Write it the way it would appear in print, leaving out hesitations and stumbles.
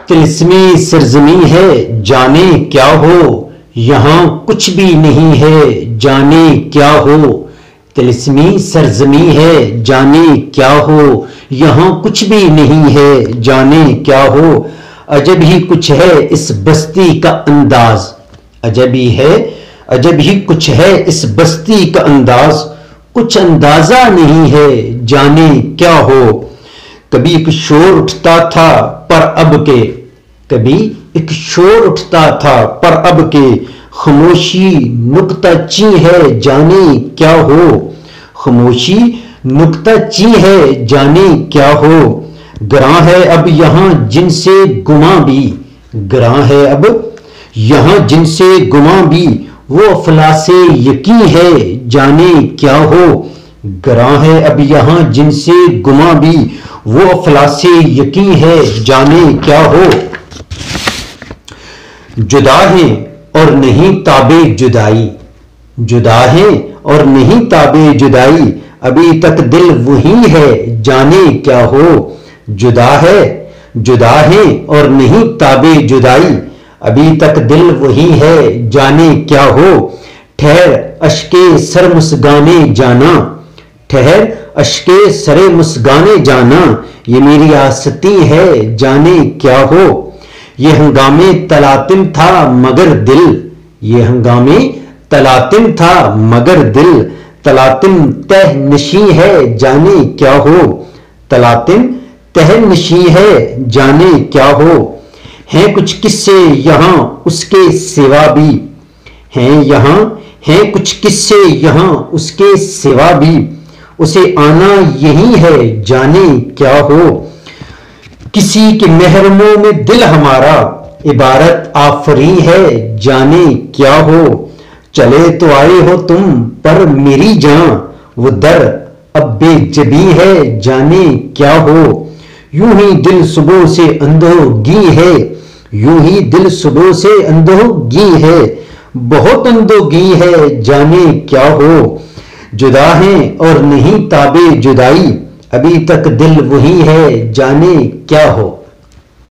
तिलिस्मी सरजमी है जाने क्या हो, यहाँ कुछ भी नहीं है जाने क्या हो। तिलिस्मी सरजमी है जाने क्या हो, यहाँ कुछ भी नहीं है जाने क्या हो। अजब ही कुछ है इस बस्ती का अंदाज, अजब ही कुछ है इस बस्ती का अंदाज, कुछ अंदाजा नहीं है जाने क्या हो। कभी एक शोर उठता था पर अब के, कभी एक शोर उठता था पर अब के, खामोशी नुक्ता ची है जाने क्या हो। खामोशी नुक्ता ची है जाने क्या हो। गरां है अब यहाँ जिनसे गुमा भी, गरां है अब यहाँ जिनसे गुमा भी, वो अफलासे यकीन है जाने क्या हो। गरां है अब यहाँ जिनसे गुमा भी, वो अफलासे यकीन है जाने क्या हो। जुदा है और नहीं ताबे जुदाई, जुदा है और नहीं ताबे जुदाई, अभी तक दिल वही है जाने क्या हो। जुदा है और नहीं ताबे जुदाई, अभी तक दिल वही है जाने क्या हो। ठहर अश्के सर मुस्गाने जाना, ठहर अश्के सरे मुस्गाने जाना, ये मेरी आसती है जाने क्या हो। ये हंगामे तलातिम था मगर दिल, ये हंगामे तलातिम था मगर दिल, तलातिम तह नशी है जाने क्या हो। तलातिम तह नशी है जाने क्या हो। हैं कुछ किस्से यहाँ उसके सिवा भी, हैं यहाँ हैं कुछ किस्से यहाँ उसके सिवा भी, उसे आना यही है जाने क्या हो। किसी के महरमों में दिल हमारा, इबारत आफरी है जाने क्या हो। चले तो आए हो तुम पर मेरी जान, वो दर अब बेजबी है जाने क्या हो। यूं ही दिल सुबह से अंधोगी है, यूं ही दिल सुबह से अंधोगी है, बहुत अंधोगी है जाने क्या हो। जुदा है और नहीं ताबे जुदाई, अभी तक दिल वही है जाने क्या हो।